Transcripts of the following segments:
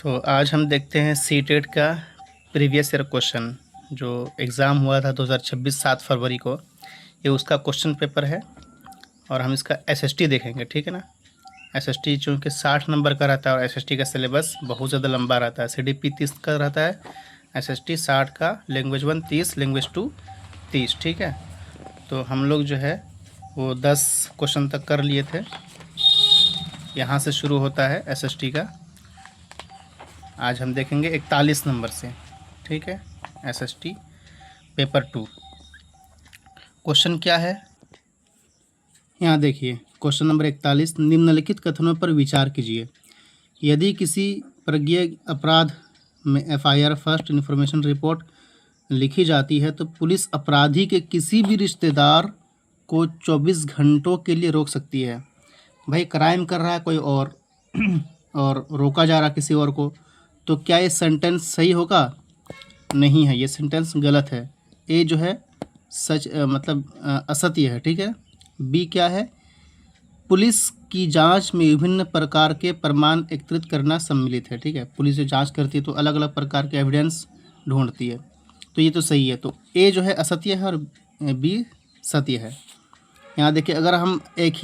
तो आज हम देखते हैं सीटेट का प्रीवियस ईयर क्वेश्चन जो एग्ज़ाम हुआ था 2026 7 फरवरी को। ये उसका क्वेश्चन पेपर है और हम इसका एसएसटी देखेंगे, ठीक है ना। एसएसटी चूँकि 60 नंबर का रहता है और एसएसटी का सिलेबस बहुत ज़्यादा लंबा रहता है। सीडीपी 30 का रहता है, एसएसटी 60 का, लैंग्वेज 1 30, लैंग्वेज 2 30, ठीक है। तो हम लोग जो है वो 10 क्वेश्चन तक कर लिए थे। यहाँ से शुरू होता है एसएसटी का। आज हम देखेंगे 41 नंबर से, ठीक है। एसएसटी पेपर 2 क्वेश्चन क्या है, यहाँ देखिए। क्वेश्चन नंबर 41, निम्नलिखित कथनों पर विचार कीजिए। यदि किसी प्रज्ञेय अपराध में एफआईआर फर्स्ट इन्फॉर्मेशन रिपोर्ट लिखी जाती है तो पुलिस अपराधी के किसी भी रिश्तेदार को 24 घंटों के लिए रोक सकती है। भाई क्राइम कर रहा है कोई और रोका जा रहा किसी और को, तो क्या ये सेंटेंस सही होगा? नहीं है, ये सेंटेंस गलत है। ए जो है सच असत्य है, ठीक है। बी क्या है? पुलिस की जांच में विभिन्न प्रकार के प्रमाण एकत्रित करना सम्मिलित है, ठीक है। पुलिस जो जांच करती है तो अलग अलग प्रकार के एविडेंस ढूंढती है, तो ये तो सही है। तो ए जो है असत्य है और बी सत्य है। यहाँ देखिए, अगर हम एक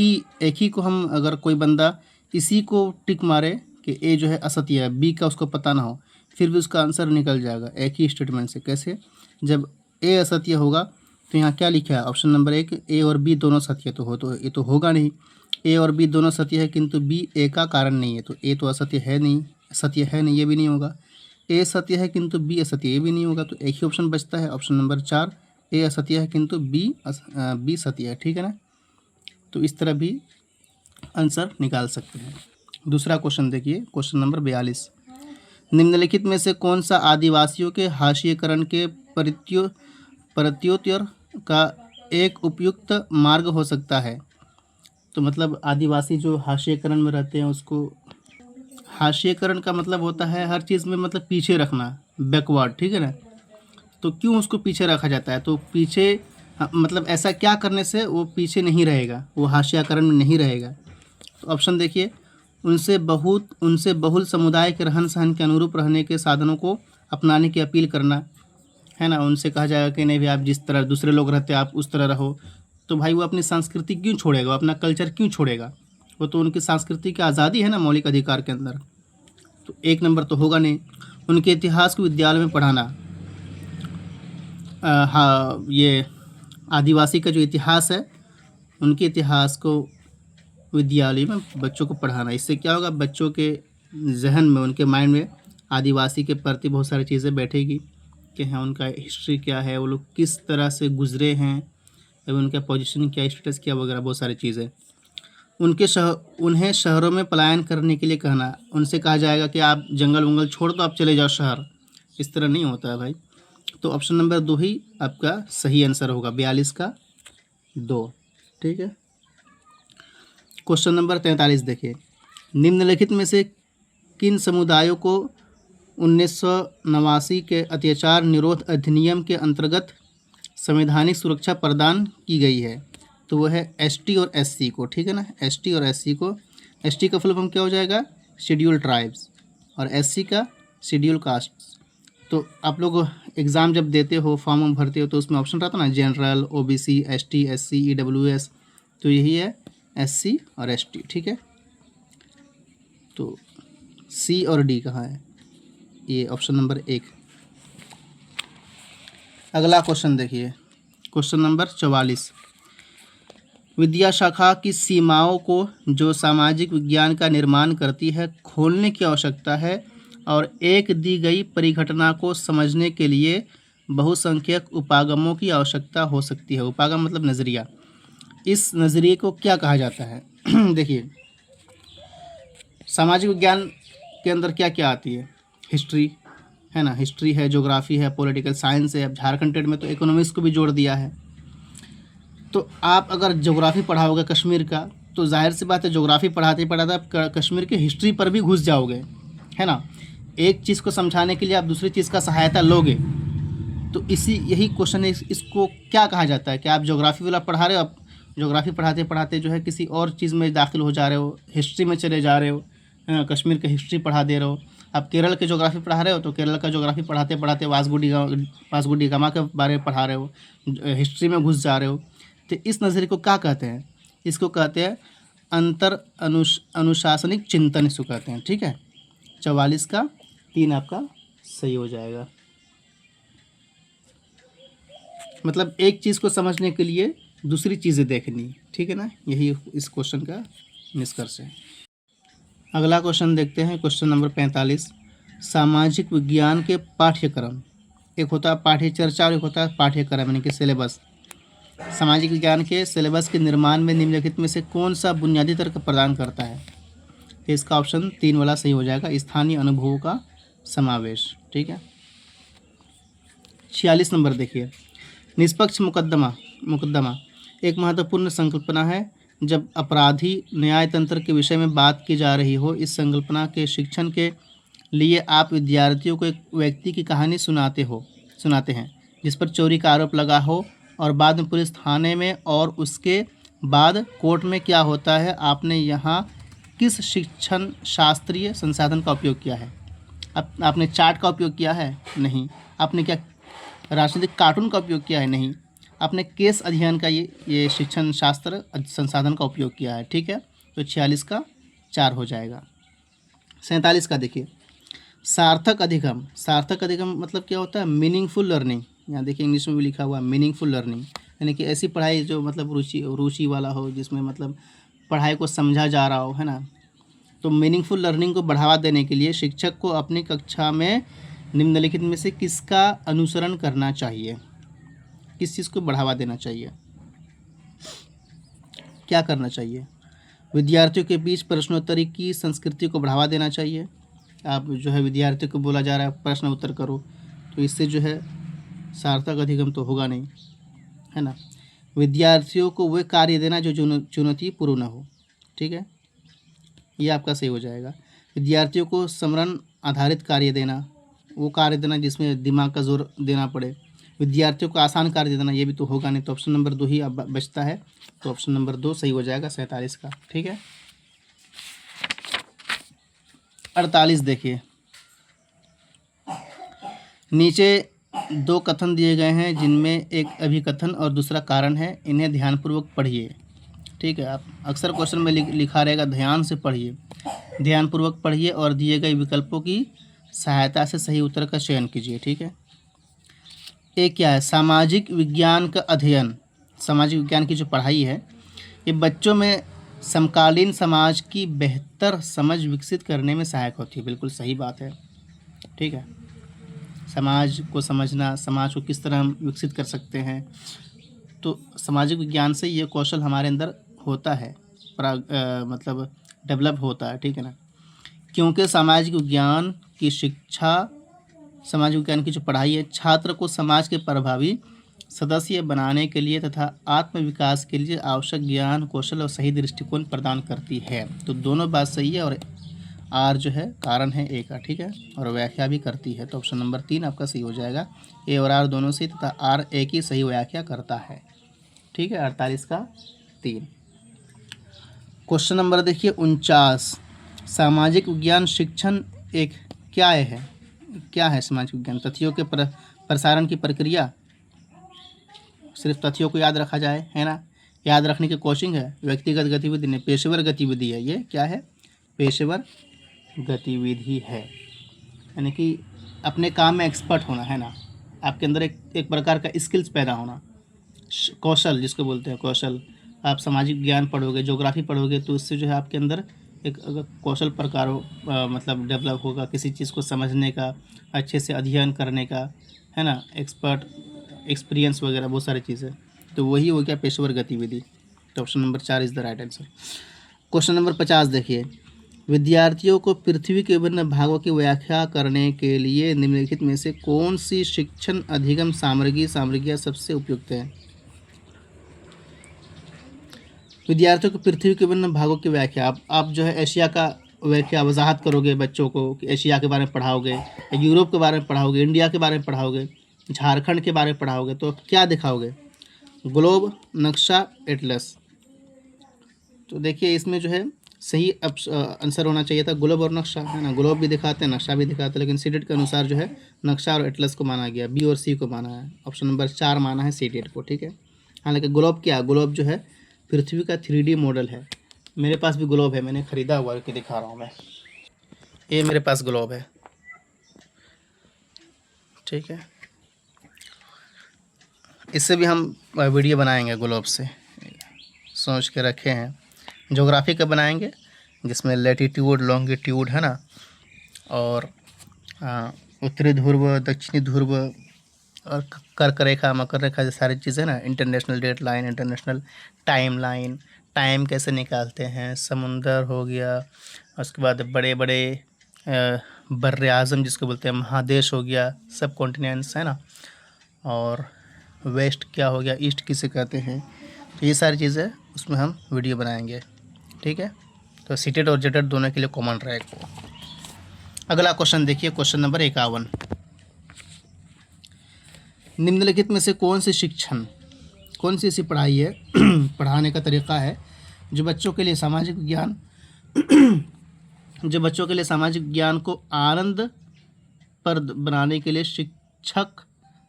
ही को हम अगर कोई बंदा इसी को टिक मारे कि ए जो है असत्य है, बी का उसको पता ना हो, फिर भी उसका आंसर निकल जाएगा एक ही स्टेटमेंट से। कैसे? जब ए असत्य होगा तो यहाँ क्या लिखा है ऑप्शन नंबर 1, ए और बी दोनों सत्य तो ये तो होगा नहीं। ए और बी दोनों सत्य है किंतु बी ए का कारण नहीं है, तो ए तो असत्य है नहीं, सत्य है नहीं, ये भी नहीं होगा। ए सत्य है किंतु बी असत्य, ये भी नहीं होगा। तो एक ही ऑप्शन बचता है, ऑप्शन नंबर 4, ए असत्य है किंतु बी सत्य है, ठीक है ना। तो इस तरह भी आंसर निकाल सकते हैं। दूसरा क्वेश्चन देखिए, क्वेश्चन नंबर 42, निम्नलिखित में से कौन सा आदिवासियों के हाशिएकरण के प्रत्युत्तर का एक उपयुक्त मार्ग हो सकता है? तो मतलब आदिवासी जो हाशिएकरण में रहते हैं उसको, हाशिएकरण का मतलब होता है हर चीज़ में मतलब पीछे रखना, बैकवर्ड, ठीक है ना। तो क्यों उसको पीछे रखा जाता है? तो पीछे मतलब ऐसा क्या करने से वो पीछे नहीं रहेगा, वो हाशियाकरण में नहीं रहेगा? तो ऑप्शन देखिए, उनसे बहुल समुदाय के रहन सहन के अनुरूप रहने के साधनों को अपनाने की अपील करना, है ना। उनसे कहा जाएगा कि नहीं भाई, आप जिस तरह दूसरे लोग रहते हैं आप उस तरह रहो। तो भाई वो अपनी संस्कृति क्यों छोड़ेगा, अपना कल्चर क्यों छोड़ेगा? वो तो उनकी संस्कृति की आज़ादी है ना, मौलिक अधिकार के अंदर। तो एक नंबर तो होगा नहीं। उनके इतिहास को विद्यालय में पढ़ाना, हाँ, ये आदिवासी का जो इतिहास है उनके इतिहास को विद्यालय में बच्चों को पढ़ाना। इससे क्या होगा, बच्चों के जहन में, उनके माइंड में आदिवासी के प्रति बहुत सारी चीज़ें बैठेगी कि हाँ उनका हिस्ट्री क्या है, वो लोग किस तरह से गुजरे हैं, एवं उनका पोजीशन क्या, स्टेटस क्या वगैरह बहुत सारी चीज़ें। उन्हें शहरों में पलायन करने के लिए कहना, उनसे कहा जाएगा कि आप जंगल वंगल छोड़ दो, आप चले जाओ शहर। इस तरह नहीं होता है भाई। तो ऑप्शन नंबर 2 ही आपका सही आंसर होगा, 42 का 2, ठीक है। क्वेश्चन नंबर 43 देखिए, निम्नलिखित में से किन समुदायों को 1989 के अत्याचार निरोध अधिनियम के अंतर्गत संवैधानिक सुरक्षा प्रदान की गई है? तो वह है एसटी और एससी को, ठीक है ना। एसटी और एससी को, एसटी का फुल फॉर्म क्या हो जाएगा, शेड्यूल ट्राइब्स, और एससी का शेड्यूल कास्ट। तो आप लोग एग्ज़ाम जब देते हो, फॉर्म भरते हो, तो उसमें ऑप्शन रहता है ना, general, OBC, ST, SC, EWS. तो यही है एससी और एसटी, ठीक है। तो सी और डी कहाँ है? ये ऑप्शन नंबर 1। अगला क्वेश्चन देखिए, क्वेश्चन नंबर 44, विद्या शाखा की सीमाओं को जो सामाजिक विज्ञान का निर्माण करती है खोलने की आवश्यकता है और एक दी गई परिघटना को समझने के लिए बहुसंख्यक उपागमों की आवश्यकता हो सकती है। उपागम मतलब नज़रिया। इस नज़रिए को क्या कहा जाता है? देखिए, सामाजिक विज्ञान के अंदर क्या क्या आती है? हिस्ट्री है ना, हिस्ट्री है, ज्योग्राफी है, पॉलिटिकल साइंस है। अब झारखंड टेट में तो इकोनॉमिक्स को भी जोड़ दिया है। तो आप अगर ज्योग्राफी पढ़ाओगे कश्मीर का, तो जाहिर सी बात है ज्योग्राफी पढ़ाते पढ़ाते आप कश्मीर के हिस्ट्री पर भी घुस जाओगे, है ना। एक चीज़ को समझाने के लिए आप दूसरी चीज़ का सहायता लोगे। तो यही क्वेश्चन है, इसको क्या कहा जाता है कि आप ज्योग्राफी वाला पढ़ा रहे हो, आप ज्योग्राफी पढ़ाते पढ़ाते जो है किसी और चीज़ में दाखिल हो जा रहे हो, हिस्ट्री में चले जा रहे हो, कश्मीर का हिस्ट्री पढ़ा दे रहे हो। आप केरल के ज्योग्राफी पढ़ा रहे हो तो केरल का ज्योग्राफी पढ़ाते पढ़ाते वास्को डी गामा के बारे में पढ़ा रहे हो, हिस्ट्री में घुस जा रहे हो। तो इस नज़रिए को क्या कहते हैं? इसको कहते हैं अनुशासनिक चिंतन इसको कहते हैं। ठीक है, 44 का 3 आपका सही हो जाएगा। मतलब एक चीज़ को समझने के लिए दूसरी चीज़ें देखनी, ठीक है ना, यही इस क्वेश्चन का निष्कर्ष है। अगला क्वेश्चन देखते हैं, क्वेश्चन नंबर 45। सामाजिक विज्ञान के पाठ्यक्रम, एक होता है पाठ्यचर्चा और एक होता है पाठ्यक्रम यानी कि सिलेबस। सामाजिक विज्ञान के सिलेबस के निर्माण में निम्नलिखित में से कौन सा बुनियादी तर्क प्रदान करता है? इसका ऑप्शन 3 वाला सही हो जाएगा, स्थानीय अनुभवों का समावेश। ठीक है, 46 नंबर देखिए, निष्पक्ष मुकदमा एक महत्वपूर्ण संकल्पना है जब अपराधी न्याय तंत्र के विषय में बात की जा रही हो। इस संकल्पना के शिक्षण के लिए आप विद्यार्थियों को एक व्यक्ति की कहानी सुनाते हैं जिस पर चोरी का आरोप लगा हो और बाद में पुलिस थाने में और उसके बाद कोर्ट में क्या होता है। आपने यहाँ किस शिक्षण शास्त्रीय संसाधन का उपयोग किया है? आपने चार्ट का उपयोग किया है? नहीं। आपने क्या राजनीतिक कार्टून का उपयोग किया है? नहीं। आपने केस अध्ययन का ये शिक्षण शास्त्र संसाधन का उपयोग किया है। ठीक है, तो 46 का 4 हो जाएगा। 47 का देखिए, सार्थक अधिगम मतलब क्या होता है? Meaningful learning. यहाँ देखिए इंग्लिश में भी लिखा हुआ है मीनिंगफुल लर्निंग, यानी कि ऐसी पढ़ाई जो मतलब रुचि वाला हो, जिसमें मतलब पढ़ाई को समझा जा रहा हो, है ना। तो मीनिंगफुल लर्निंग को बढ़ावा देने के लिए शिक्षक को अपनी कक्षा में निम्नलिखित में से किसका अनुसरण करना चाहिए? किस चीज़ को बढ़ावा देना चाहिए? क्या करना चाहिए? विद्यार्थियों के बीच प्रश्नोत्तरी की संस्कृति को बढ़ावा देना चाहिए। आप जो है विद्यार्थियों को बोला जा रहा है प्रश्न उत्तर करो, तो इससे जो है सार्थक अधिगम तो होगा नहीं, है ना। विद्यार्थियों को वे कार्य देना जो चुनौतीपूर्ण न हो। ठीक है, ये आपका सही हो जाएगा। विद्यार्थियों को स्मरण आधारित कार्य देना, वो कार्य देना जिसमें दिमाग का जोर देना पड़े। विद्यार्थियों को आसान कार्य देना, ये भी तो होगा नहीं, तो ऑप्शन नंबर 2 ही अब बचता है, तो ऑप्शन नंबर 2 सही हो जाएगा 47 का। ठीक है, 48 देखिए, नीचे 2 कथन दिए गए हैं जिनमें एक अभिकथन और दूसरा कारण है, इन्हें ध्यानपूर्वक पढ़िए। ठीक है, आप अक्सर क्वेश्चन में लिखा रहेगा ध्यान से पढ़िए, ध्यानपूर्वक पढ़िए और दिए गए विकल्पों की सहायता से सही उत्तर का चयन कीजिए। ठीक है, एक क्या है? सामाजिक विज्ञान का अध्ययन, सामाजिक विज्ञान की जो पढ़ाई है ये बच्चों में समकालीन समाज की बेहतर समझ विकसित करने में सहायक होती है। बिल्कुल सही बात है। ठीक है, समाज को समझना, समाज को किस तरह हम विकसित कर सकते हैं, तो सामाजिक विज्ञान से ये कौशल हमारे अंदर होता है, मतलब डेवलप होता है। ठीक है ना, क्योंकि सामाजिक विज्ञान की शिक्षा, सामाजिक विज्ञान की जो पढ़ाई है छात्र को समाज के प्रभावी सदस्य बनाने के लिए तथा आत्म विकास के लिए आवश्यक ज्ञान, कौशल और सही दृष्टिकोण प्रदान करती है। तो दोनों बात सही है, और आर जो है कारण है ए का। ठीक है, और व्याख्या भी करती है, तो ऑप्शन नंबर 3 आपका सही हो जाएगा। ए और आर दोनों सही तथा आर ए की सही व्याख्या करता है। ठीक है, 48 का 3। क्वेश्चन नंबर देखिए 49, सामाजिक विज्ञान शिक्षण एक क्या है सामाजिक विज्ञान? तथ्यों के प्रसारण की प्रक्रिया, सिर्फ तथ्यों को याद रखा जाए, है ना, याद रखने की कोशिश है, व्यक्तिगत गतिविधि नहीं, पेशेवर गतिविधि है। ये क्या है? पेशेवर गतिविधि है, यानी कि अपने काम में एक्सपर्ट होना, है ना, आपके अंदर एक प्रकार का स्किल्स पैदा होना, कौशल जिसको बोलते हैं कौशल। आप सामाजिक विज्ञान पढ़ोगे, ज्योग्राफी पढ़ोगे, तो इससे जो है आपके अंदर एक कौशल प्रकार मतलब डेवलप होगा, किसी चीज़ को समझने का, अच्छे से अध्ययन करने का, है ना, एक्सपीरियंस वगैरह बहुत सारी चीज़ें, तो वही हो गया पेशेवर गतिविधि। तो option number 4 is the right answer. Question number 50 देखिए, विद्यार्थियों को पृथ्वी के विभिन्न भागों की व्याख्या करने के लिए निम्नलिखित में से कौन सी शिक्षण अधिगम सामग्रियाँ सबसे उपयुक्त है? विद्यार्थियों को पृथ्वी के विभिन्न भागों की व्याख्या, आप जो है एशिया का व्याख्या वजाहत करोगे बच्चों को कि एशिया के बारे में पढ़ाओगे, यूरोप के बारे में पढ़ाओगे, इंडिया के बारे में पढ़ाओगे, झारखंड के बारे में पढ़ाओगे, तो क्या दिखाओगे? ग्लोब, नक्शा, एटलस। तो देखिए इसमें जो है सही आंसर होना चाहिए था ग्लोब और नक्शा, है ना। ग्लोब भी दिखाते हैं, नक्शा भी दिखाते हैं, लेकिन सीटेट के अनुसार जो है नक्शा और एटलस को माना गया, बी और सी को माना है। ऑप्शन नंबर 4 माना है सीटेट को, ठीक है। हालांकि ग्लोब क्या, ग्लोब जो है पृथ्वी का 3D मॉडल है। मेरे पास भी ग्लोब है, मैंने ख़रीदा हुआ है कि दिखा रहा हूँ मैं, ये मेरे पास ग्लोब है, ठीक है। इससे भी हम वीडियो बनाएंगे, ग्लोब से सोच के रखे हैं। ज्योग्राफी का बनाएंगे जिसमें लैटीट्यूड लॉन्गिट्यूड, है ना, और उत्तरी ध्रुव, दक्षिणी ध्रुव और कर्क रेखा, मकर रेखा, ये सारी चीज़ें ना, international date line, international time line, time कैसे निकालते हैं, समुंदर हो गया, उसके बाद बड़े बड़े बर्रे आज़म जिसको बोलते हैं, महादेश हो गया, सब कॉन्टिनेंट्स, है ना, और वेस्ट क्या हो गया, ईस्ट किसे कहते हैं। तो ये सारी चीज़ें उसमें हम वीडियो बनाएंगे, ठीक है। तो सीटेट और जेटेट दोनों के लिए कॉमन रहेगा। अगला क्वेश्चन देखिए, क्वेश्चन नंबर 51। निम्नलिखित में से कौन सी ऐसी पढ़ाई है पढ़ाने का तरीका है जो बच्चों के लिए सामाजिक विज्ञान को आनंदप्रद बनाने के लिए शिक्षक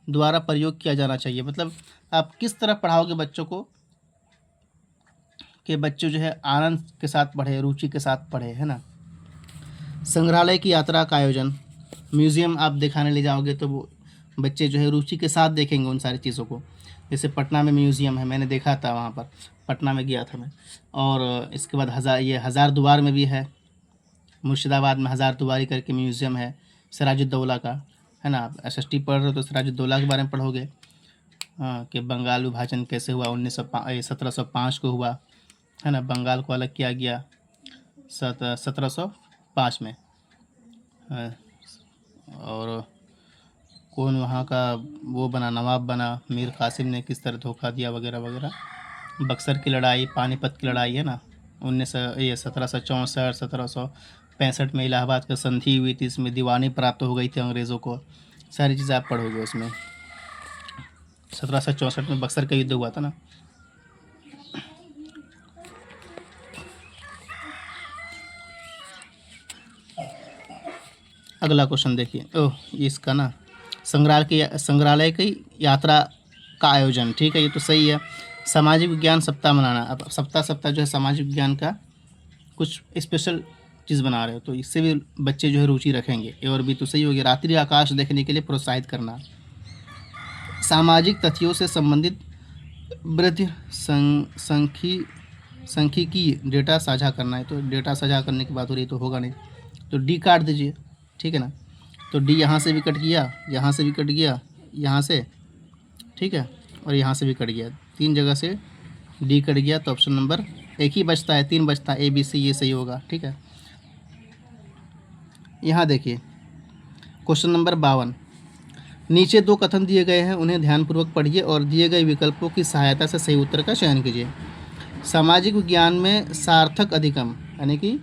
द्वारा प्रयोग किया जाना चाहिए। मतलब आप किस तरह पढ़ाओगे बच्चों को कि बच्चे जो है आनंद के साथ पढ़े, रुचि के साथ पढ़े, है ना। संग्रहालय की यात्रा का आयोजन, म्यूज़ियम आप दिखाने ले जाओगे तो वो बच्चे जो है रुचि के साथ देखेंगे उन सारी चीज़ों को। जैसे पटना में म्यूज़ियम है, मैंने देखा था वहाँ पर, पटना में गया था मैं। और इसके बाद हज़ारदुआर में भी है, मुर्शिदाबाद में हज़ारदुआरी करके म्यूज़ियम है सिराजुद्दौला का, है ना। आप SST पढ़ रहे हो तो सिराजुद्दौला के बारे में पढ़ोगे, हाँ, कि बंगाल विभाजन कैसे हुआ, 1705 को हुआ, है ना। बंगाल को अलग किया गया 1705 में, और कौन वहाँ का वो बना, नवाब बना, मीर कासिम ने किस तरह धोखा दिया, वगैरह वगैरह। बक्सर की लड़ाई, पानीपत की लड़ाई, है ना, 1764 1765 में इलाहाबाद की संधि हुई थी, इसमें दीवानी प्राप्त हो गई थी अंग्रेज़ों को। सारी चीज़ें आप पढ़ोगे उसमें। 1764 में बक्सर का युद्ध हुआ था ना। अगला क्वेश्चन देखिए, इसका ना, संग्रहालय की यात्रा का आयोजन, ठीक है, ये तो सही है। सामाजिक विज्ञान सप्ताह मनाना, अब सप्ताह जो है सामाजिक विज्ञान का कुछ स्पेशल चीज़ बना रहे हो तो इससे भी बच्चे जो है रुचि रखेंगे। ए और बी तो सही हो गया। रात्रि आकाश देखने के लिए प्रोत्साहित करना, सामाजिक तथ्यों से संबंधित वृद्धि सांख्यिकी डेटा साझा करना है, तो डेटा साझा करने की बात हो रही तो होगा नहीं, तो डी काट दीजिए, ठीक है ना। तो डी यहाँ से भी कट गया, यहाँ से भी कट गया, यहाँ से, ठीक है, और यहाँ से भी कट गया, 3 जगह से डी कट गया। तो ऑप्शन नंबर एक ही बचता है, 3 बचता है, ABC, ये सही होगा, ठीक है। यहाँ देखिए क्वेश्चन नंबर 52। नीचे 2 कथन दिए गए हैं, उन्हें ध्यानपूर्वक पढ़िए और दिए गए विकल्पों की सहायता से सही उत्तर का चयन कीजिए। सामाजिक विज्ञान में सार्थक अधिगम यानी कि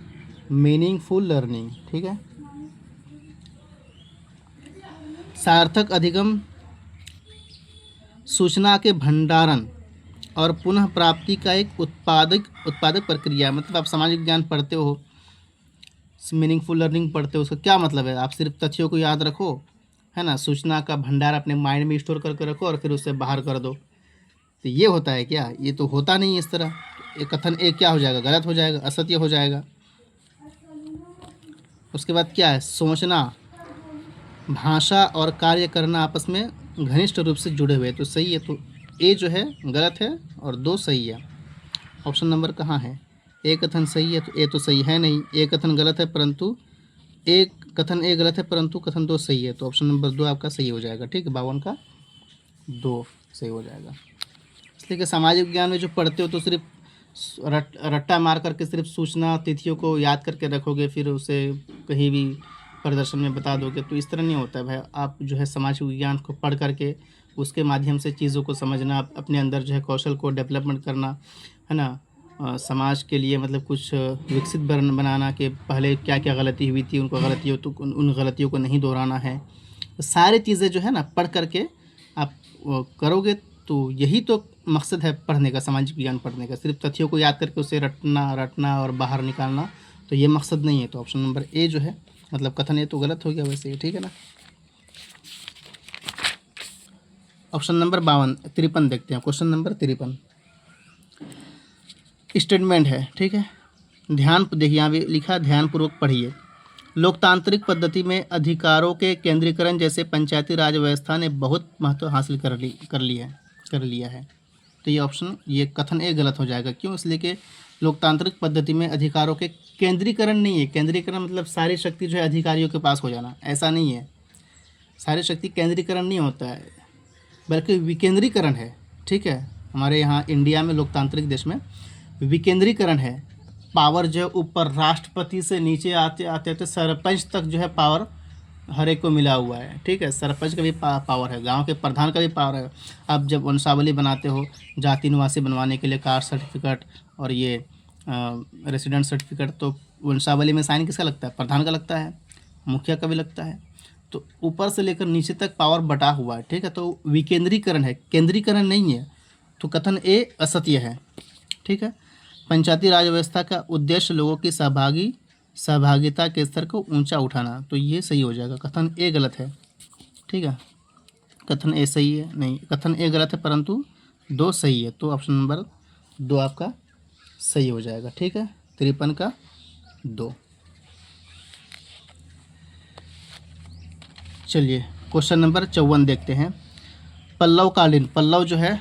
मीनिंगफुल लर्निंग, ठीक है। सार्थक अधिगम सूचना के भंडारण और पुनः प्राप्ति का एक उत्पादक प्रक्रिया। मतलब आप सामाजिक विज्ञान पढ़ते हो, मीनिंगफुल लर्निंग पढ़ते हो, उसका क्या मतलब है? आप सिर्फ तथ्यों को याद रखो, है ना, सूचना का भंडार अपने माइंड में स्टोर करके रखो और फिर उससे बाहर कर दो, तो ये होता है क्या? ये तो होता नहीं इस तरह। एक कथन एक क्या हो जाएगा, गलत हो जाएगा, असत्य हो जाएगा। उसके बाद क्या है, सोचना, भाषा और कार्य करना आपस में घनिष्ठ रूप से जुड़े हुए, तो सही है। तो ए जो है गलत है और 2 सही है। ऑप्शन नंबर कहाँ है? एक कथन सही है तो ए तो सही है नहीं, एक कथन गलत है परंतु एक कथन ए गलत है परंतु कथन 2 सही है, तो ऑप्शन नंबर 2 आपका सही हो जाएगा, ठीक है। 52 का 2 सही हो जाएगा। इसलिए कि सामाजिक विज्ञान में जो पढ़ते हो तो सिर्फ रट्टा मार करके सिर्फ सूचना तिथियों को याद करके रखोगे, फिर उसे कहीं भी प्रदर्शन में बता दोगे, तो इस तरह नहीं होता है भाई। आप जो है सामाजिक विज्ञान को पढ़ करके उसके माध्यम से चीज़ों को समझना, अपने अंदर जो है कौशल को डेवलपमेंट करना, है ना, समाज के लिए मतलब कुछ विकसित बनाना कि पहले क्या क्या गलती हुई थी, उन गलतियों को नहीं दोहराना है। तो सारी चीज़ें जो है ना पढ़ करके आप करोगे तो यही तो मकसद है पढ़ने का, सामाजिक विज्ञान पढ़ने का, सिर्फ तथ्यों को याद करके उसे रटना और बाहर निकालना, तो ये मकसद नहीं है। तो ऑप्शन नंबर ए जो है, मतलब कथन ए तो गलत हो गया वैसे, ठीक है ना। ऑप्शन नंबर 53 देखते हैं। क्वेश्चन नंबर 53 स्टेटमेंट है, ठीक है। देखिए यहाँ भी लिखा, ध्यानपूर्वक पढ़िए। लोकतांत्रिक पद्धति में अधिकारों के केंद्रीकरण जैसे पंचायती राज व्यवस्था ने बहुत महत्व हासिल कर लिया है। तो ये ऑप्शन, ये कथन ए गलत हो जाएगा। क्यों? इसलिए कि लोकतांत्रिक पद्धति में अधिकारों के केंद्रीकरण नहीं है। केंद्रीकरण मतलब सारी शक्ति जो है अधिकारियों के पास हो जाना, ऐसा नहीं है। सारी शक्ति केंद्रीकरण नहीं होता है, बल्कि विकेंद्रीकरण है, ठीक है। हमारे यहाँ इंडिया में, लोकतांत्रिक देश में विकेंद्रीकरण है। पावर जो है ऊपर राष्ट्रपति से नीचे आते आते सरपंच तक जो है पावर हर एक को मिला हुआ है, ठीक है। सरपंच का भी पावर है, गांव के प्रधान का भी पावर है। अब जब वंशावली बनाते हो, जाति निवासी बनवाने के लिए कास्ट सर्टिफिकेट और ये रेसिडेंट सर्टिफिकेट, तो वंशावली में साइन किसका लगता है? प्रधान का लगता है, मुखिया का भी लगता है। तो ऊपर से लेकर नीचे तक पावर बटा हुआ है, ठीक है। तो विकेंद्रीकरण है, केंद्रीकरण नहीं है। तो कथन ए असत्य है, ठीक है। पंचायती राज व्यवस्था का उद्देश्य लोगों की सहभागिता के स्तर को ऊंचा उठाना, तो ये सही हो जाएगा। कथन ए गलत है, ठीक है। कथन ए सही है नहीं, कथन ए गलत है, परंतु 2 सही है। तो ऑप्शन नंबर 2 आपका सही हो जाएगा, ठीक है। 53 का 2। चलिए क्वेश्चन नंबर 54 देखते हैं। पल्लव जो है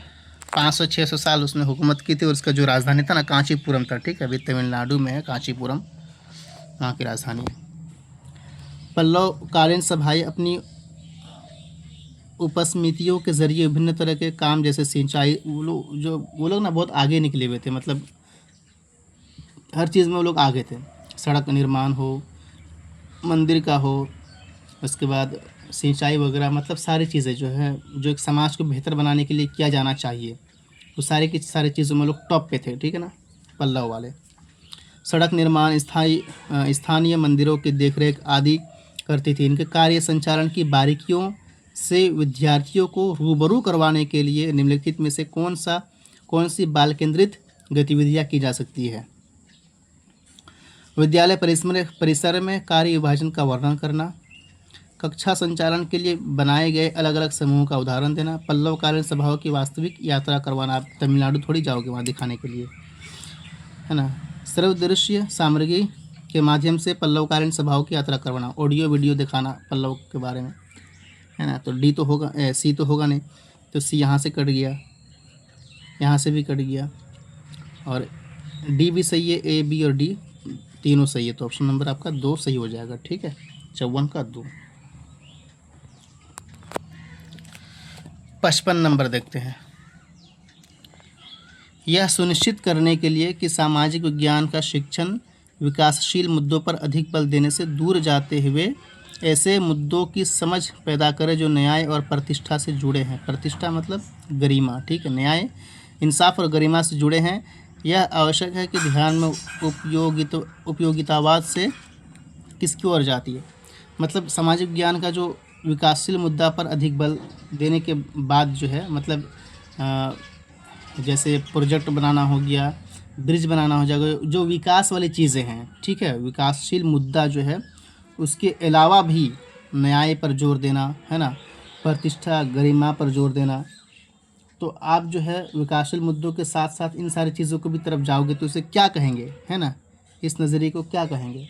500-600 साल उसने हुकूमत की थी, और उसका जो राजधानी था ना, कांचीपुरम था, ठीक है। अभी तमिलनाडु में है कांचीपुरम, वहाँ की राजधानी। पल्लवकालीन सभाएं अपनी उपसमितियों के जरिए विभिन्न तरह के काम जैसे सिंचाई, वो लोग ना बहुत आगे निकले हुए थे, मतलब हर चीज़ में वो लोग आगे थे। सड़क निर्माण हो, मंदिर का हो, उसके बाद सिंचाई वगैरह, मतलब सारी चीज़ें जो है, जो एक समाज को बेहतर बनाने के लिए किया जाना चाहिए, तो सारी की सारी चीज़ों में लोग टॉप पे थे, ठीक है ना, पल्लव वाले। सड़क निर्माण, स्थानीय मंदिरों की देखरेख आदि करती थी। इनके कार्य संचालन की बारीकियों से विद्यार्थियों को रूबरू करवाने के लिए निम्नलिखित में से कौन सी बाल केंद्रित गतिविधियाँ की जा सकती है? विद्यालय परिसर में कार्य विभाजन का वर्णन करना, कक्षा संचालन के लिए बनाए गए अलग अलग समूहों का उदाहरण देना, पल्लवकालीन सभाओं की वास्तविक यात्रा करवाना। आप तमिलनाडु थोड़ी जाओगे वहाँ दिखाने के लिए, है ना। सर्वदृश्य सामग्री के माध्यम से पल्लवकालीन सभाओं की यात्रा करवाना, ऑडियो वीडियो दिखाना पल्लव के बारे में, है ना। तो डी तो होगा, सी तो होगा नहीं, तो सी यहाँ से कट गया, यहाँ से भी कट गया, और डी भी सही है, ए बी और डी तीनों सही है। तो ऑप्शन नंबर आपका 2 सही हो जाएगा, ठीक है। 54 का 2। 55 नंबर देखते हैं। यह सुनिश्चित करने के लिए कि सामाजिक विज्ञान का शिक्षण विकासशील मुद्दों पर अधिक बल देने से दूर जाते हुए ऐसे मुद्दों की समझ पैदा करे जो न्याय और प्रतिष्ठा से जुड़े हैं। प्रतिष्ठा मतलब गरिमा, ठीक है। न्याय, इंसाफ और गरिमा से जुड़े हैं। यह आवश्यक है कि ध्यान में उपयोगितावाद से किसकी ओर जाती है, मतलब सामाजिक विज्ञान का जो विकासशील मुद्दा पर अधिक बल देने के बाद जो है, मतलब जैसे प्रोजेक्ट बनाना हो गया, ब्रिज बनाना हो जाएगा, जो विकास वाली चीज़ें हैं, ठीक है। विकासशील मुद्दा जो है उसके अलावा भी न्याय पर जोर देना, है ना, प्रतिष्ठा गरिमा पर जोर देना। तो आप जो है विकासशील मुद्दों के साथ साथ इन सारी चीज़ों को भी तरफ जाओगे तो इसे क्या कहेंगे, है ना, इस नज़रिए को क्या कहेंगे?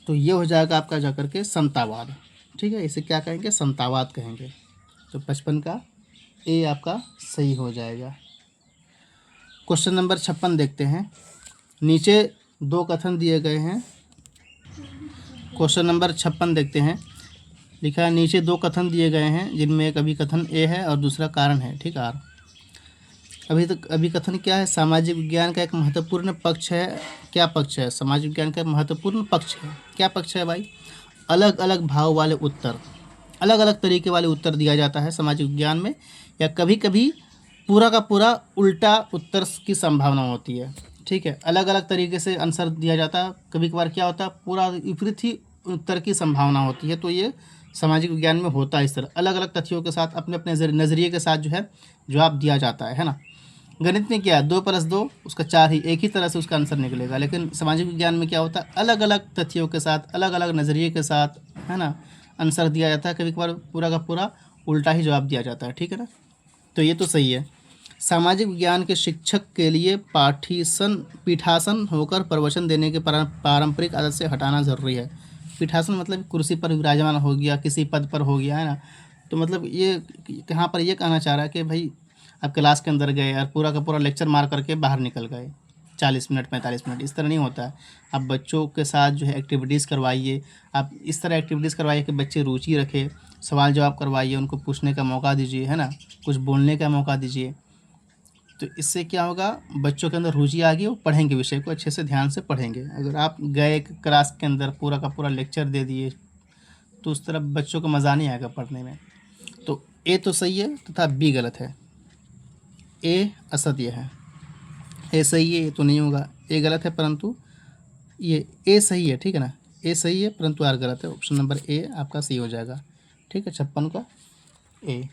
तो ये हो जाएगा आपका जाकर के समतावाद, ठीक है। इसे क्या कहेंगे? समतावाद कहेंगे। तो 55 का ए आपका सही हो जाएगा। क्वेश्चन नंबर 56 देखते हैं। नीचे 2 कथन दिए गए हैं। क्वेश्चन नंबर 56 देखते हैं। लिखा है नीचे 2 कथन दिए गए हैं, जिनमें एक अभिकथन ए है और दूसरा कारण है, ठीक है, आर। अभिकथन क्या है? सामाजिक विज्ञान का एक महत्वपूर्ण पक्ष है। क्या पक्ष है? सामाजिक विज्ञान का महत्वपूर्ण पक्ष है। क्या पक्ष है भाई? अलग अलग भाव वाले उत्तर, अलग अलग तरीके वाले उत्तर दिया जाता है सामाजिक विज्ञान में, या कभी कभी पूरा का पूरा उल्टा उत्तर की संभावना होती है, ठीक है। अलग अलग तरीके से आंसर दिया जाता है। कभी कभार क्या होता है, पूरा विपरीत ही उत्तर की संभावना होती है। तो ये सामाजिक विज्ञान में होता है इस तरह, अलग अलग तथ्यों के साथ अपने अपने नज़रिए के साथ जो है जवाब दिया जाता है ना। गणित में क्या है, 2+2 उसका 4 ही, एक ही तरह से उसका आंसर निकलेगा। लेकिन सामाजिक विज्ञान में क्या होता है, अलग अलग तथ्यों के साथ, अलग अलग नज़रिए के साथ, है ना, आंसर दिया जाता है। कभी कभार पूरा का पूरा उल्टा ही जवाब दिया जाता है, ठीक है ना। तो ये तो सही है। सामाजिक विज्ञान के शिक्षक के लिए पीठासन होकर प्रवचन देने के पारंपरिक आदत से हटाना ज़रूरी है। पीठासन मतलब कुर्सी पर विराजमान हो गया, किसी पद पर हो गया, है ना। तो मतलब ये यहाँ पर ये कहना चाह रहा है कि भाई आप क्लास के अंदर गए और पूरा का पूरा लेक्चर मार करके बाहर निकल गए 40 मिनट 45 मिनट, इस तरह नहीं होता है। आप बच्चों के साथ जो है एक्टिविटीज़ करवाइए, आप इस तरह एक्टिविटीज़ करवाइए कि बच्चे रुचि रखें, सवाल जवाब करवाइए, उनको पूछने का मौका दीजिए, है ना, कुछ बोलने का मौका दीजिए। तो इससे क्या होगा, बच्चों के अंदर रुचि आ गई, वो पढ़ेंगे, विषय को अच्छे से ध्यान से पढ़ेंगे। अगर आप गए क्लास के अंदर पूरा का पूरा लेक्चर दे दिए तो उस तरफ बच्चों को मज़ा नहीं आएगा पढ़ने में। तो ए तो सही है तथा बी गलत है। ए असत्य है, ए सही है, ये तो नहीं होगा। ए गलत है परंतु ये ए सही है, ठीक है ना। ए सही है परंतु आर गलत है। ऑप्शन नंबर ए आपका सही हो जाएगा, ठीक है। 56 का ए।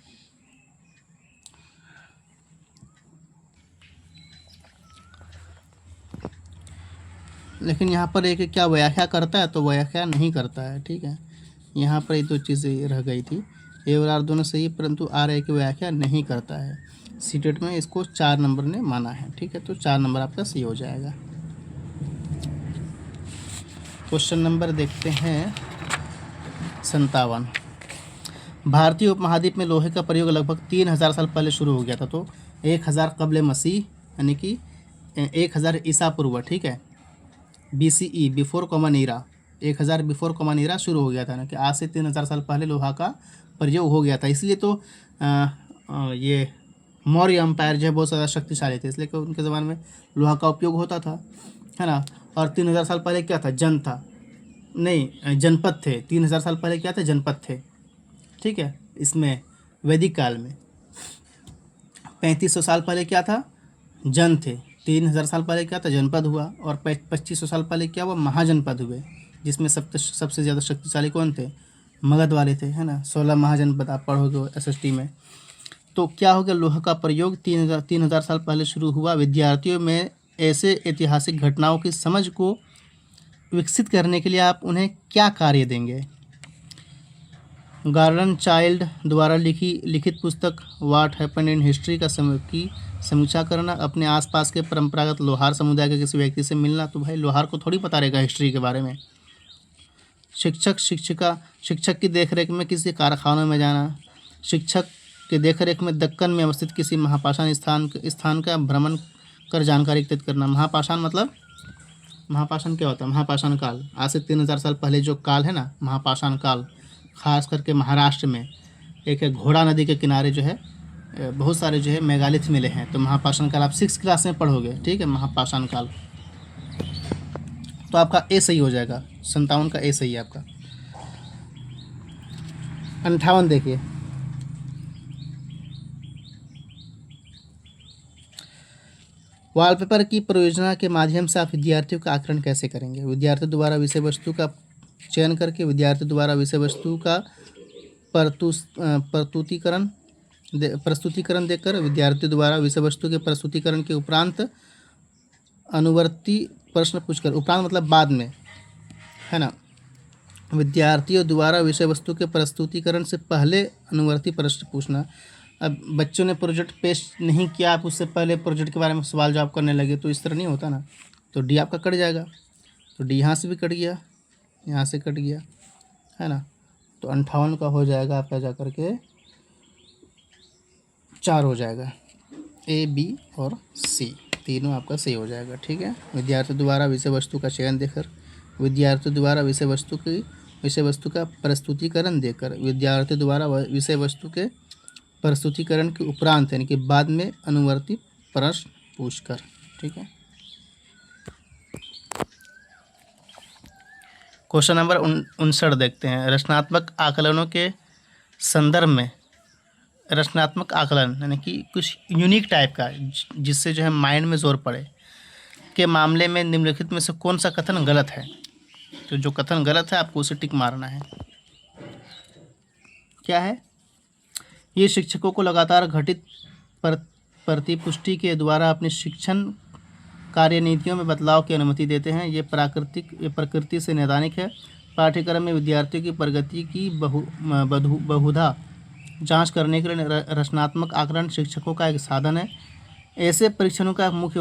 लेकिन यहाँ पर एक क्या व्याख्या करता है, तो व्याख्या नहीं करता है, ठीक है। यहाँ पर ये दो चीज़ें रह गई थी, ए और आर दोनों सही है परंतु आर ए की व्याख्या नहीं करता है। सीटेट में इसको 4 नंबर ने माना है, ठीक है। तो 4 नंबर आपका सही हो जाएगा। क्वेश्चन नंबर देखते हैं 57। भारतीय उपमहाद्वीप में लोहे का प्रयोग लगभग 3000 साल पहले शुरू हो गया था। तो 1000 कब्ल मसीह यानी कि 1000 ईसा पूर्व, ठीक है, BCE before common era, 1000 before common era शुरू हो गया था ना, कि आज से 3000 साल पहले लोहा का प्रयोग हो गया था। इसलिए तो ये मौर्य एम्पायर जो है बहुत ज़्यादा शक्तिशाली थे, इसलिए कि उनके ज़माने में लोहा का उपयोग होता था, है ना। और 3000 साल पहले क्या था, जनपद थे। 3000 साल पहले क्या थे, जनपद थे, ठीक है। इसमें वैदिक काल में 3500 साल पहले क्या था, जन थे। 3000 साल पहले क्या था, जनपद हुआ। और 2500 साल पहले क्या हुआ, महाजनपद हुए, जिसमें सबसे ज़्यादा शक्तिशाली कौन थे, मगध वाले थे, है ना। 16 महाजनपद आप पढ़ोगे SST में। तो क्या हो गया, लोहा का प्रयोग 3000 साल पहले शुरू हुआ। विद्यार्थियों में ऐसे ऐतिहासिक घटनाओं की समझ को विकसित करने के लिए आप उन्हें क्या कार्य देंगे। गार्डन चाइल्ड द्वारा लिखित पुस्तक व्हाट हैपेंड इन हिस्ट्री की समीक्षा करना, अपने आसपास के परंपरागत लोहार समुदाय के किसी व्यक्ति से मिलना। तो भाई लोहार को थोड़ी पता रहेगा हिस्ट्री के बारे में। शिक्षक की देखरेख में किसी कारखानों में जाना, शिक्षक के देखरेख में दक्कन में अवस्थित किसी महापाषाण स्थान का भ्रमण कर जानकारी एकत्रित करना। महापाषाण मतलब, महापाषाण क्या होता है, महापाषाण काल, आज से 3000 साल पहले जो काल है ना, महापाषाण काल, खास करके महाराष्ट्र में एक घोड़ा नदी के किनारे जो है बहुत सारे जो है मेगालिथ मिले हैं। तो महापाषाण काल आप 6 क्लास में पढ़ोगे, ठीक है, महापाषाण काल। तो आपका ए सही हो जाएगा, 57 का ए सही है आपका। 58 देखिए, वॉलपेपर की परियोजना के माध्यम से आप विद्यार्थियों का आकलन कैसे करेंगे। विद्यार्थियों द्वारा विषय वस्तु का चयन करके, विद्यार्थियों द्वारा विषय वस्तु का प्रस्तुतिकरण देकर, विद्यार्थियों द्वारा विषय वस्तु के प्रस्तुतिकरण के उपरांत अनुवर्ती प्रश्न पूछकर, उपरांत मतलब बाद में, है ना। विद्यार्थियों द्वारा विषय वस्तु के प्रस्तुतिकरण से पहले अनुवर्ती प्रश्न पूछना। अब बच्चों ने प्रोजेक्ट पेश नहीं किया, आप उससे पहले प्रोजेक्ट के बारे में सवाल जवाब करने लगे, तो इस तरह नहीं होता ना। तो डी आपका कट जाएगा। तो डी यहाँ से भी कट गया, यहाँ से कट गया, है ना। तो 58 का हो जाएगा आपका जा करके 4 हो जाएगा। A, B और C तीनों आपका सही हो जाएगा, ठीक है। विद्यार्थियों द्वारा विषय वस्तु का चयन देकर, विद्यार्थियों द्वारा विषय वस्तु का प्रस्तुतिकरण देकर, विद्यार्थियों द्वारा विषय वस्तु के प्रस्तुतिकरण के उपरांत यानी कि बाद में अनुवर्ती प्रश्न पूछकर, ठीक है। क्वेश्चन नंबर 59 देखते हैं। रचनात्मक आकलनों के संदर्भ में, रचनात्मक आकलन यानी कि कुछ यूनिक टाइप का जिससे जो है माइंड में जोर पड़े के मामले में निम्नलिखित में से कौन सा कथन गलत है। तो जो कथन गलत है आपको उसे टिक मारना है। क्या है? ये शिक्षकों को लगातार घटित प्रतिपुष्टि के द्वारा अपनी शिक्षण कार्यनीतियों में बदलाव की अनुमति देते हैं। ये प्रकृति से नैदानिक है। पाठ्यक्रम में विद्यार्थियों की प्रगति की बहुधा जांच करने के लिए रचनात्मक आकलन शिक्षकों का एक साधन है। ऐसे परीक्षा का मुख्य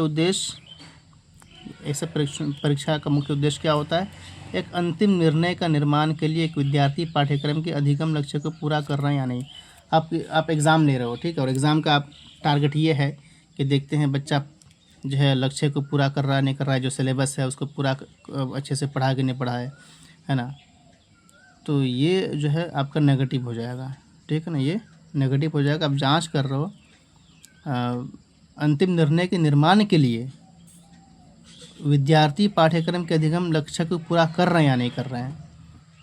उद्देश्य क्या होता है? एक अंतिम निर्णय का निर्माण के लिए एक विद्यार्थी पाठ्यक्रम के अधिगम लक्ष्य को पूरा कर रहा है या नहीं। आप एग्ज़ाम ले रहे हो, ठीक है, और एग्ज़ाम का आप टारगेट ये है कि देखते हैं बच्चा जो है लक्ष्य को पूरा कर रहा है नहीं कर रहा है, जो सिलेबस है उसको पूरा अच्छे से पढ़ा कि नहीं पढ़ा है ना। तो ये जो है आपका नेगेटिव हो जाएगा, ठीक है ना, ये नेगेटिव हो जाएगा। आप जांच कर रहे हो अंतिम निर्णय के निर्माण के लिए विद्यार्थी पाठ्यक्रम के अधिगम लक्ष्य को पूरा कर रहे हैं या नहीं कर रहे हैं,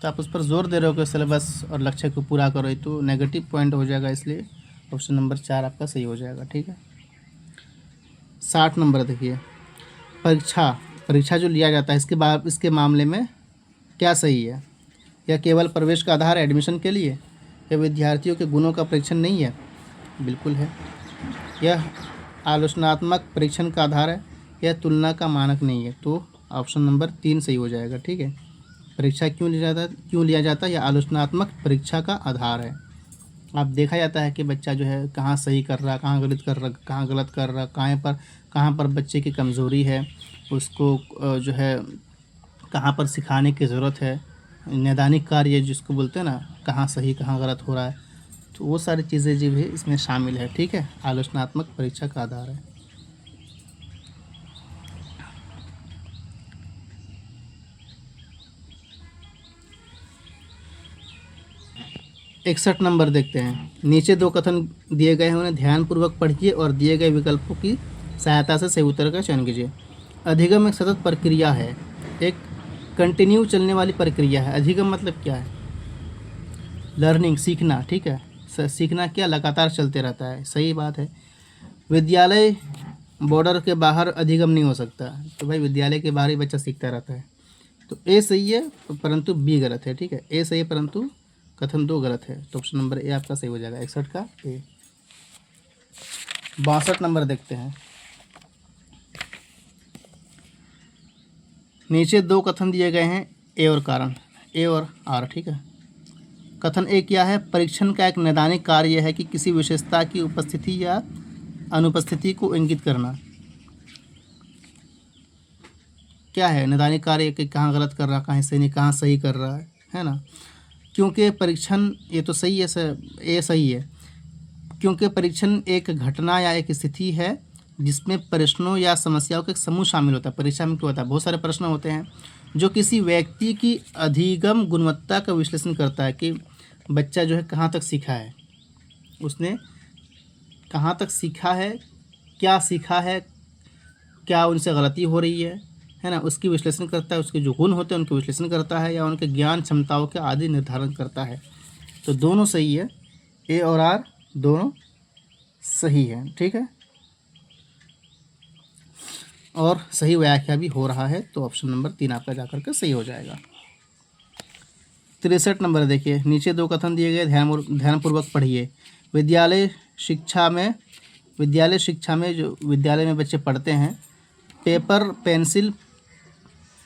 तो आप उस पर जोर दे रहे हो कि सिलेबस और लक्ष्य को पूरा करो, तो नेगेटिव पॉइंट हो जाएगा। इसलिए ऑप्शन नंबर 4 आपका सही हो जाएगा, ठीक है। 60 नंबर देखिए, परीक्षा जो लिया जाता है इसके मामले में क्या सही है? यह केवल प्रवेश का आधार है एडमिशन के लिए? यह विद्यार्थियों के गुणों का परीक्षण नहीं है? बिल्कुल है। यह आलोचनात्मक परीक्षण का आधार है? यह तुलना का मानक नहीं है? तो ऑप्शन नंबर 3 सही हो जाएगा, ठीक है। परीक्षा क्यों लिया जाता है? यह आलोचनात्मक परीक्षा का आधार है। आप देखा जाता है कि बच्चा जो है कहाँ सही कर रहा, कहाँ गलत कर रहा, कहाँ पर बच्चे की कमज़ोरी है, उसको जो है कहाँ पर सिखाने की ज़रूरत है, नैदानिक कार्य जिसको बोलते हैं ना, कहाँ सही कहाँ गलत हो रहा है, तो वो सारी चीज़ें जो भी इसमें शामिल है, ठीक है। आलोचनात्मक परीक्षा का आधार है। 61 नंबर देखते हैं। नीचे 2 कथन दिए गए हैं, उन्हें ध्यानपूर्वक पढ़िए और दिए गए विकल्पों की सहायता से सही उत्तर का चयन कीजिए। अधिगम एक सतत प्रक्रिया है, एक कंटिन्यू चलने वाली प्रक्रिया है। अधिगम मतलब क्या है? लर्निंग, सीखना, ठीक है। सीखना क्या लगातार चलते रहता है, सही बात है। विद्यालय बॉर्डर के बाहर अधिगम नहीं हो सकता, तो भाई विद्यालय के बाहर ही बच्चा सीखता रहता है। तो ए सही है परंतु बी गलत है, ठीक है। ए सही है परंतु कथन 2 गलत है, तो ऑप्शन नंबर ए आपका सही हो जाएगा, 61 का ए। 62 नंबर देखते हैं। नीचे 2 कथन दिए गए हैं, ए और कारण, ए और आर, ठीक है। कथन ए क्या है? परीक्षण का एक नैदानिक कार्य है कि किसी विशेषता की उपस्थिति या अनुपस्थिति को इंगित करना। क्या है नैदानिक कार्य? कि कहाँ गलत कर रहा, कहाँ सही नहीं, कहाँ सही कर रहा है ना। क्योंकि परीक्षण, ये तो सही है सर, ये सही है, क्योंकि परीक्षण एक घटना या एक स्थिति है जिसमें प्रश्नों या समस्याओं का एक समूह शामिल होता है। परीक्षा में क्या होता है? बहुत सारे प्रश्न होते हैं जो किसी व्यक्ति की अधिगम गुणवत्ता का विश्लेषण करता है कि बच्चा जो है कहाँ तक सीखा है, उसने कहाँ तक सीखा है, क्या सीखा है, क्या उनसे गलती हो रही है ना, उसकी विश्लेषण करता है। उसके जो गुण होते हैं उनके विश्लेषण करता है, या उनके ज्ञान क्षमताओं के आदि निर्धारण करता है। तो दोनों सही है, ए और आर दोनों सही है, ठीक है, और सही व्याख्या भी हो रहा है, तो ऑप्शन नंबर 3 आपका जाकर के सही हो जाएगा। 63 नंबर देखिए, नीचे 2 कथन दिए गए, ध्यानपूर्वक पढ़िए। विद्यालय शिक्षा में जो विद्यालय में बच्चे पढ़ते हैं, पेपर पेंसिल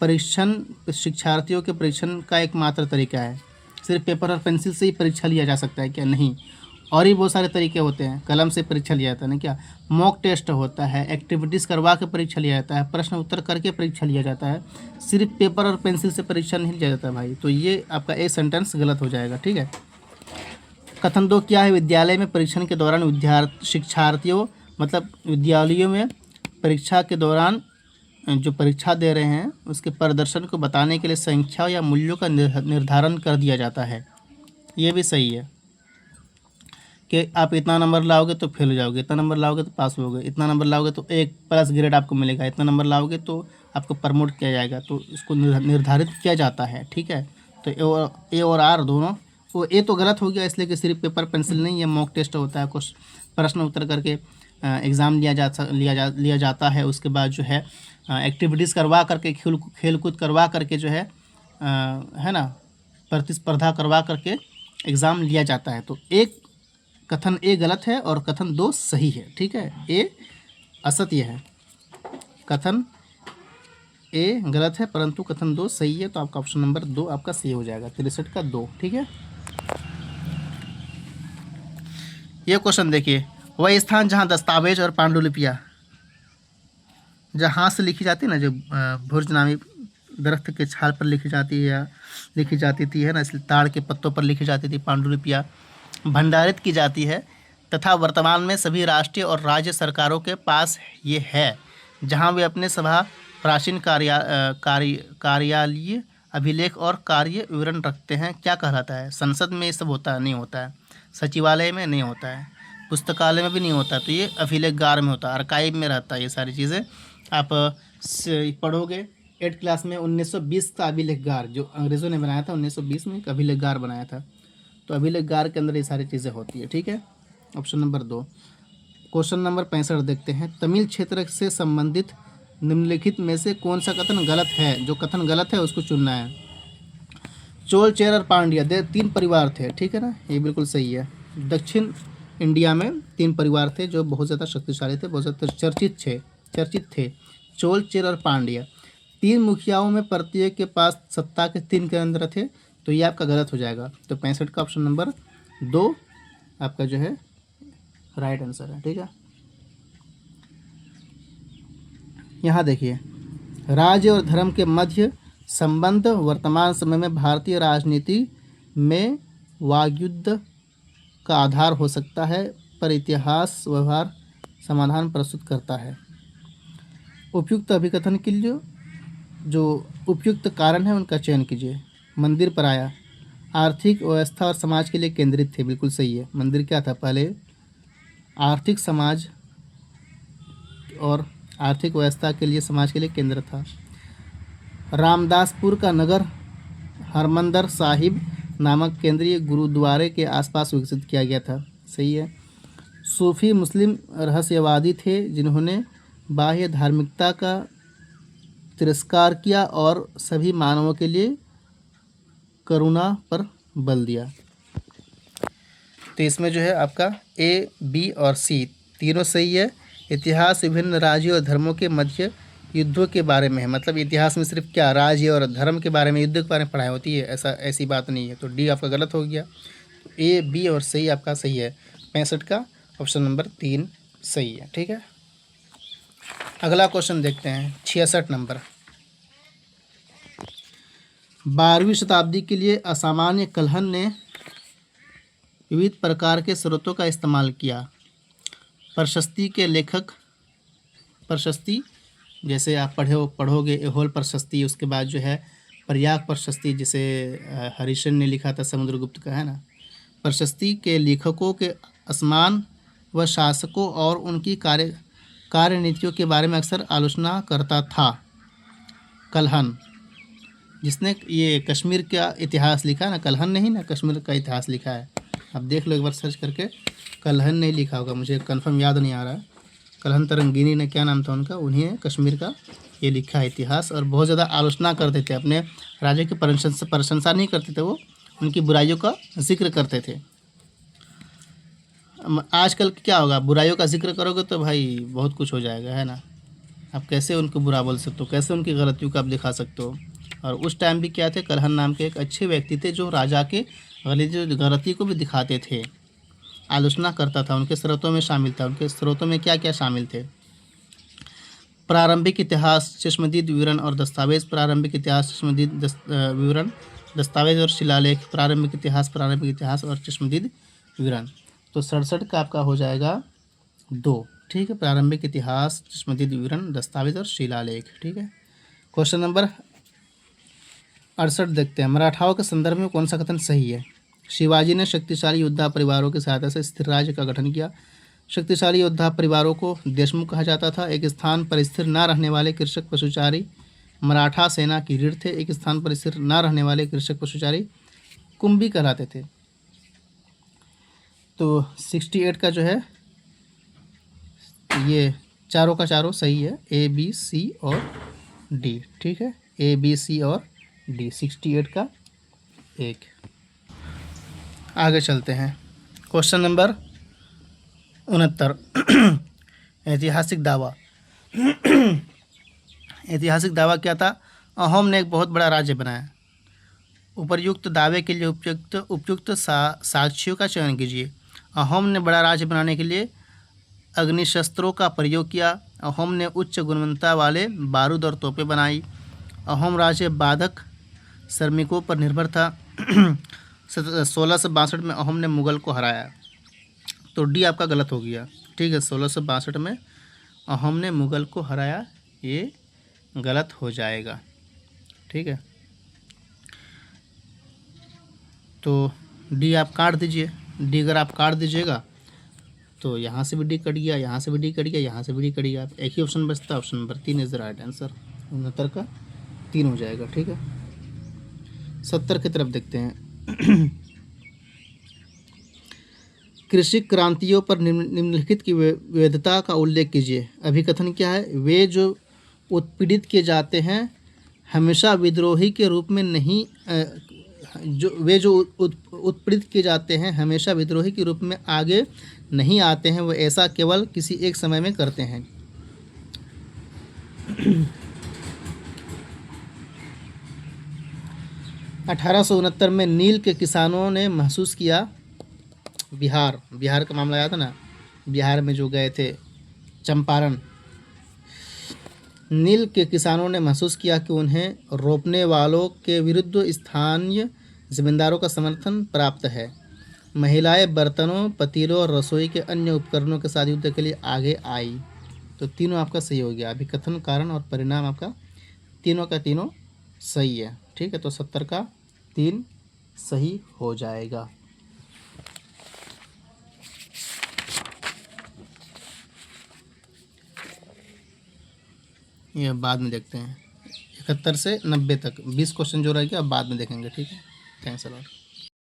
परीक्षण शिक्षार्थियों के परीक्षण का एकमात्र तरीका है। सिर्फ पेपर और पेंसिल से ही परीक्षा लिया जा सकता है क्या? नहीं, और भी बहुत सारे तरीके होते हैं। कलम से परीक्षा लिया जाता है ना, क्या मॉक टेस्ट होता है, एक्टिविटीज़ करवा के परीक्षा लिया जाता है, प्रश्न उत्तर करके परीक्षा लिया जाता है। सिर्फ पेपर और पेंसिल से परीक्षा नहीं लिया जाता भाई। तो ये आपका ए सेंटेंस गलत हो जाएगा, ठीक है। कथन 2 क्या है? विद्यालय में परीक्षण के दौरान शिक्षार्थियों मतलब विद्यालयों में परीक्षा के दौरान जो परीक्षा दे रहे हैं उसके प्रदर्शन को बताने के लिए संख्या या मूल्यों का निर्धारण कर दिया जाता है। ये भी सही है कि आप इतना नंबर लाओगे तो फेल हो जाओगे, इतना नंबर लाओगे तो पास होगे, इतना नंबर लाओगे तो 1+ ग्रेड आपको मिलेगा, इतना नंबर लाओगे तो आपको प्रमोट किया जाएगा। तो इसको निर्धारित किया जाता है, ठीक है। तो ए और आर दोनों, वो ए तो गलत हो गया इसलिए कि सिर्फ पेपर पेंसिल नहीं है, मॉक टेस्ट होता है, कुछ प्रश्न उत्तर करके एग्ज़ाम लिया जाता है। उसके बाद जो है एक्टिविटीज़ करवा करके, खेल कूद करवा करके जो है ना, प्रतिस्पर्धा करवा करके एग्ज़ाम लिया जाता है। तो एक कथन ए गलत है और कथन 2 सही है, ठीक है। ए असत्य है, कथन ए गलत है परंतु कथन 2 सही है, तो आपका ऑप्शन नंबर 2 आपका सही हो जाएगा, 63 का 2, ठीक है। ये क्वेश्चन देखिए, वह स्थान जहाँ दस्तावेज और पांडुलिपियाँ जहाँ हाथ से लिखी जाती है ना, जो भुर्ज नामी दरख्त के छाल पर लिखी जाती है या लिखी जाती थी, है ना, इसलिए ताड़ के पत्तों पर लिखी जाती थी, पांडुलिपियाँ भंडारित की जाती है तथा वर्तमान में सभी राष्ट्रीय और राज्य सरकारों के पास ये है, जहाँ वे अपने सभा प्राचीन कार्यालयीय अभिलेख और कार्य विवरण रखते हैं, क्या कहलाता है? संसद में ये सब होता है? नहीं होता है। सचिवालय में नहीं होता है, पुस्तकालय में भी नहीं होता, तो ये अभिलेखगार में होता है, आर्काइव में रहता है ये सारी चीज़ें। आप पढ़ोगे 8th क्लास में 1920 का अभिलेखगार जो अंग्रेज़ों ने बनाया था, 1920 में एक अभिलेखगार बनाया था, तो अभिलेखगार के अंदर ये सारी चीज़ें होती है, ठीक है। Option number 2। क्वेश्चन नंबर 65 देखते हैं, तमिल क्षेत्र से संबंधित निम्नलिखित में से कौन सा कथन गलत है? जो कथन गलत है उसको चुनना है। चोल, चेर और पांड्या 3 परिवार थे, ठीक है ना, ये बिल्कुल सही है। दक्षिण इंडिया में 3 परिवार थे जो बहुत ज़्यादा शक्तिशाली थे, बहुत ज़्यादा चर्चित थे, चोल, चेर और पांड्या। 3 मुखियाओं में प्रत्येक के पास सत्ता के 3 केंद्र थे, तो ये आपका गलत हो जाएगा। तो 65 का ऑप्शन नंबर 2 आपका जो है राइट आंसर है, ठीक है। यहाँ देखिए, राज्य और धर्म के मध्य संबंध वर्तमान समय में भारतीय राजनीति में वाग्युद्ध का आधार हो सकता है, पर इतिहास व्यवहार समाधान प्रस्तुत करता है। उपयुक्त अभिकथन के लिए जो उपयुक्त कारण है उनका चयन कीजिए। मंदिर पर आया, आर्थिक व्यवस्था और समाज के लिए केंद्रित थे, बिल्कुल सही है। मंदिर क्या था? पहले आर्थिक समाज और आर्थिक व्यवस्था के लिए, समाज के लिए केंद्र था। रामदासपुर का नगर हरमंदर साहिब नामक केंद्रीय गुरुद्वारे के आसपास विकसित किया गया था, सही है। सूफी मुस्लिम रहस्यवादी थे जिन्होंने बाह्य धार्मिकता का तिरस्कार किया और सभी मानवों के लिए करुणा पर बल दिया। तो इसमें जो है आपका ए, बी और सी तीनों सही है। इतिहास विभिन्न राज्यों और धर्मों के मध्य युद्धों के बारे में है, मतलब इतिहास में सिर्फ क्या राज्य और धर्म के बारे में, युद्ध के बारे में पढ़ाई होती है, ऐसी बात नहीं है। तो डी आपका गलत हो गया। तो ए, बी और सही आपका सही है। 65 का ऑप्शन नंबर 3 सही है, ठीक है। अगला क्वेश्चन देखते हैं, 66 नंबर। 12वीं शताब्दी के लिए असामान्य कलहन ने विविध प्रकार के स्रोतों का इस्तेमाल किया। प्रशस्ति के लेखक, प्रशस्ति जैसे आप पढ़ोगे एहोल प्रशस्ति, उसके बाद जो है प्रयाग प्रशस्ति जिसे हरिशन ने लिखा था, समुद्रगुप्त का, है ना। प्रशस्ति के लेखकों के असमान व शासकों और उनकी कार्यनीतियों के बारे में अक्सर आलोचना करता था। कलहन, जिसने ये कश्मीर का इतिहास लिखा ना, कलहन नहीं ना, कश्मीर का इतिहास लिखा है। आप देख लो एक बार सर्च करके, कलहन नहीं लिखा होगा, मुझे कंफर्म याद नहीं आ रहा है। कलहन तरंगिनी ने, क्या नाम था उनका, उन्हें कश्मीर का ये लिखा है इतिहास। और बहुत ज़्यादा आलोचना करते थे, अपने राजा की प्रशंसा नहीं करते थे, वो उनकी बुराइयों का जिक्र करते थे। आजकल क्या होगा, बुराइयों का जिक्र करोगे तो भाई बहुत कुछ हो जाएगा, है ना। आप कैसे उनको बुरा बोल सकते हो, कैसे उनकी गलतियों को आप दिखा सकते हो। और उस टाइम भी क्या थे, कलहन नाम के एक अच्छे व्यक्ति थे जो राजा के गलती को भी दिखाते थे, आलोचना करता था, उनके स्रोतों में शामिल था। उनके स्रोतों में क्या क्या शामिल थे? प्रारंभिक इतिहास, चश्मदीद विवरण और दस्तावेज। प्रारंभिक इतिहास, चश्मदीद विवरण, दस्तावेज और शिलालेख। प्रारंभिक इतिहास और चश्मदीद विवरण। तो 67 का आपका हो जाएगा 2, ठीक है। प्रारंभिक इतिहास, चश्मदीद विवरण, दस्तावेज और शिलालेख, ठीक है। क्वेश्चन नंबर 68 देखते हैं, मराठाओं के संदर्भ में कौन सा कथन सही है? शिवाजी ने शक्तिशाली योद्धा परिवारों की सहायता से स्थिर राज्य का गठन किया। शक्तिशाली योद्धा परिवारों को देशमुख कहा जाता था। एक स्थान पर स्थिर न रहने वाले कृषक पशुचारी मराठा सेना की रीढ़ थे। एक स्थान पर स्थिर न रहने वाले कृषक पशुचारी कुंभी कहलाते थे। तो 68 का जो है ये चारों का चारों सही है, ए, बी, सी और डी, ठीक है। ए, बी, सी और डी, 68 का 1। आगे चलते हैं। Question number 69। ऐतिहासिक दावा। ऐतिहासिक दावा क्या था? अहोम ने एक बहुत बड़ा राज्य बनाया। उपर्युक्त दावे के लिए उपयुक्त साक्ष्यों का चयन कीजिए। अहोम ने बड़ा राज्य बनाने के लिए अग्निशस्त्रों का प्रयोग किया। अहोम ने उच्च गुणवत्ता वाले बारूद और तोपें बनाई। अहोम राज्य बाधक श्रमिकों पर निर्भर था। 1662 में अहोम ने मुगल को हराया। तो डी आपका गलत हो गया। ठीक है, 1662 में अहोम ने मुगल को हराया, ये गलत हो जाएगा। ठीक है, तो डी आप काट दीजिए। डी अगर आप काट दीजिएगा तो यहाँ से भी डी कट गया, यहाँ से भी डी कट गया, यहाँ से भी डी कट गया। एक ही ऑप्शन बचता है, option number 3 is the right answer. 69 का 3 हो जाएगा। ठीक है, 70 की तरफ देखते हैं। कृषि क्रांतियों पर निम्नलिखित की विविधता का उल्लेख कीजिए। अभिकथन क्या है? वे जो उत्पीड़ित किए जाते हैं हमेशा विद्रोही के रूप में नहीं उत्पीड़ित किए जाते हैं हमेशा विद्रोही के रूप में आगे नहीं आते हैं, वो ऐसा केवल किसी एक समय में करते हैं। (1869) में नील के किसानों ने महसूस किया। बिहार का मामला आया था ना, बिहार में जो गए थे चंपारण। नील के किसानों ने महसूस किया कि उन्हें रोपने वालों के विरुद्ध स्थानीय ज़मींदारों का समर्थन प्राप्त है। महिलाएं बर्तनों, पतीलों और रसोई के अन्य उपकरणों के साथ युद्ध के लिए आगे आई। तो तीनों आपका सही हो गया। अभिकथन, कारण और परिणाम आपका तीनों का तीनों सही है। ठीक है, तो 70 का 3 सही हो जाएगा। ये बाद में देखते हैं। 71 से 90 तक 20 क्वेश्चन जो रहेगा अब बाद में देखेंगे। ठीक है, थैंक्स अ लॉट।